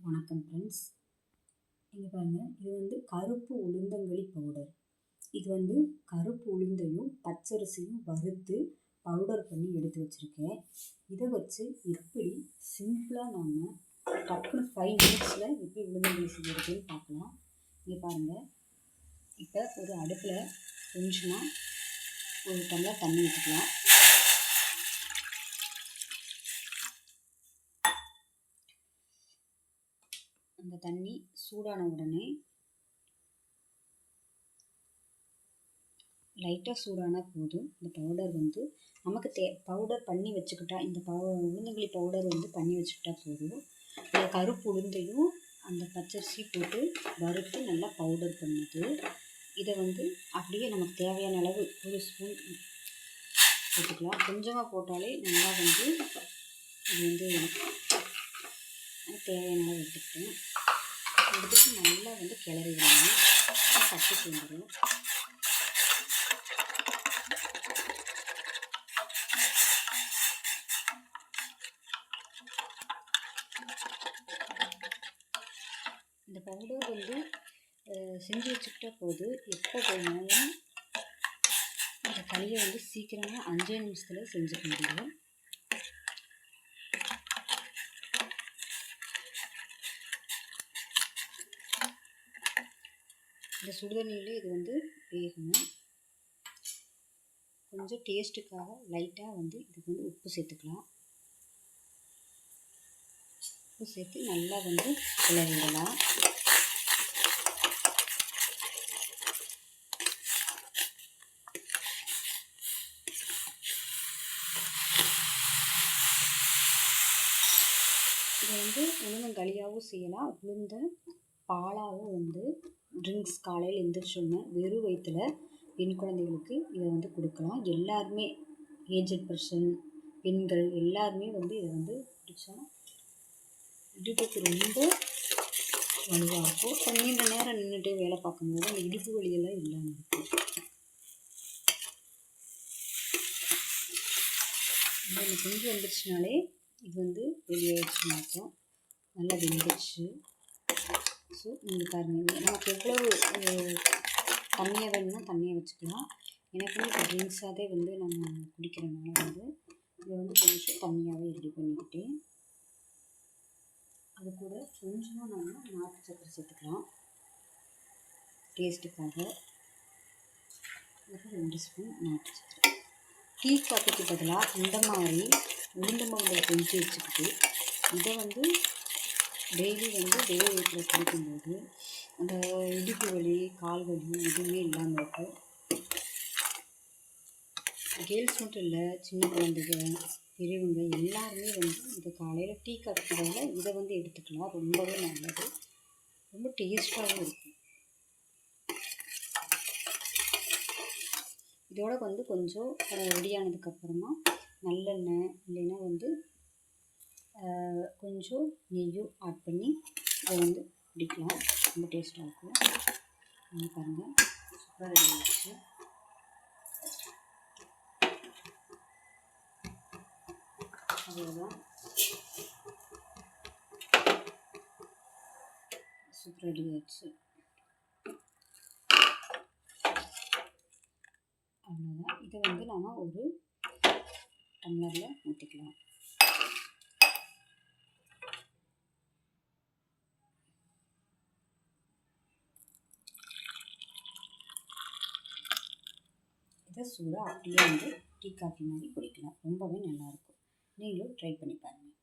வணக்கம் ஃப்ரெண்ட்ஸ். இங்கே பாருங்கள், இது வந்து கருப்பு உளுந்தங்களி பவுடர். இது வந்து கருப்பு உளுந்தையும் பச்சரிசியும் வறுத்து பவுடர் பண்ணி எடுத்து வச்சுருக்கேன். இதை வச்சு எப்படி சிம்பிளாக நம்ம டக்குனு 5 மினிட்ஸில் எப்படி உளுந்தங்களி செய்யறதுன்னு பார்க்கலாம். இங்கே பாருங்கள், இப்போ ஒரு அடுப்பில் கொஞ்சமாக ஒரு டம்ளர் தண்ணி வச்சுக்கலாம். அந்த தண்ணி சூடான உடனே லைட்டாக சூடானா போதும். இந்த பவுடர் வந்து நமக்கு பவுடர் பண்ணி வச்சுக்கிட்டா, இந்த உளுந்தங்களி பவுடர் வந்து பண்ணி வச்சுக்கிட்டா போதும். இந்த கருப்பு உளுந்தையும் அந்த பச்சரிசி போட்டு வறுத்து நல்லா பவுடர் பண்ணுது. இதை வந்து அப்படியே நமக்கு தேவையான அளவு ஒரு ஸ்பூன் போட்டுக்கலாம். கொஞ்சமாக போட்டாலே நல்லா வந்து இது வந்து தேவையான அளவு எடுத்துக்கிட்டேன். எடுத்துட்டு நல்லா வந்து கிளறி விடணும். கட்டி சேர்ந்துடும். இந்த பவுடர் வந்து செஞ்சு வச்சுக்கிட்டா போது எப்போ போனாலும் இந்த களியை வந்து சீக்கிரமாக 5 நிமிஷத்தில் செஞ்சுக்க முடியும். இந்த சுடுதண்ணியில் இது வந்து வேகணும். கொஞ்சம் டேஸ்ட்டுக்காக லைட்டாக வந்து இதுக்கு வந்து உப்பு சேர்த்துக்கலாம். உப்பு சேர்த்து நல்லா வந்து கிளறி விடலாம். இதை வந்து உளுந்தங்களியாகவும் செய்யலாம், உளுந்த பாலாகவும் வந்து ட்ரிங்க்ஸ் காலையில் எழுந்திரிச்சோன்னே வெறும் வயிற்றில் பெண் குழந்தைகளுக்கு இதை வந்து கொடுக்கலாம். எல்லாருமே ஏஜட் பர்சன், பெண்கள் எல்லாருமே வந்து இதை வந்து குடித்தா இடுப்புக்கு ரொம்ப வலுவாக இருக்கும். இப்போ நீண்ட நேரம் நின்றுட்டு வேலை பார்க்கும்போது அந்த இடுப்பு வலியெல்லாம் இல்லாமல் இருக்கும். இந்த செஞ்சு வந்துருச்சுனாலே இது வந்து வெளியாகிடுச்சு மாட்டோம். நல்லா வெந்துடுச்சு. ஸோ நீங்கள் பாருங்கள், நமக்கு எவ்வளோ தண்ணியாக வேணும்னா தண்ணியை வச்சுக்கலாம். எனக்கு வந்து இப்போ ட்ரிங்க்ஸாகவே வந்து நம்ம குடிக்கிறனால வந்து இதை வந்து கொஞ்சம் தண்ணியாகவே ரெடி பண்ணிக்கிட்டேன். அது கூட கொஞ்சமாக நம்ம நாட்டு சக்கரை சேர்த்துக்கலாம் டேஸ்ட்டுக்காக. ஒரு 2 ஸ்பூன் நாட்டு சக்கரை. டீ காஃபிக்கு பதிலாக இந்த மாதிரி உளுந்த மாவில் செஞ்சு வச்சுக்கிட்டு இதை வந்து டெய்லி வந்து வேக வயிற்றில் குடிக்கும்போது அந்த இடுப்பு வலி, கால் வலி எதுவுமே இல்லாமல் இருக்கும். கேர்ள்ஸ் மட்டும் இல்லை, சின்ன குழந்தைங்க, பெரியவங்க எல்லாருமே வந்து இதை காலையில் டீ காஃபிக்கு பதிலாக இதை வந்து எடுத்துக்கலாம். ரொம்பவே நல்லது, ரொம்ப டேஸ்ட்டாகவும் இருக்கும். இதோட வந்து கொஞ்சம் ரெடியானதுக்கப்புறமா நல்லெண்ணெய் இல்லைன்னா வந்து கொஞ்சம் நெய்யும் ஆட் பண்ணி அதை வந்து குடிக்கலாம். ரொம்ப டேஸ்ட்டாக இருக்கும். நீங்கள் பாருங்கள், சூப்பராக ரெடி ஆகிடுச்சு. அவ்வளோதான், சூப்பராக ரெடி ஆகிடுச்சு. அவ்வளோதான். இதை வந்து நாம் ஒரு டம்ளரில் ஊற்றிக்கலாம். இதை சூடாக அப்படியே வந்து டீ காஃபி மாதிரி குடிக்கலாம். ரொம்பவே நல்லாயிருக்கும். நீங்களும் ட்ரை பண்ணி பாருங்கள்.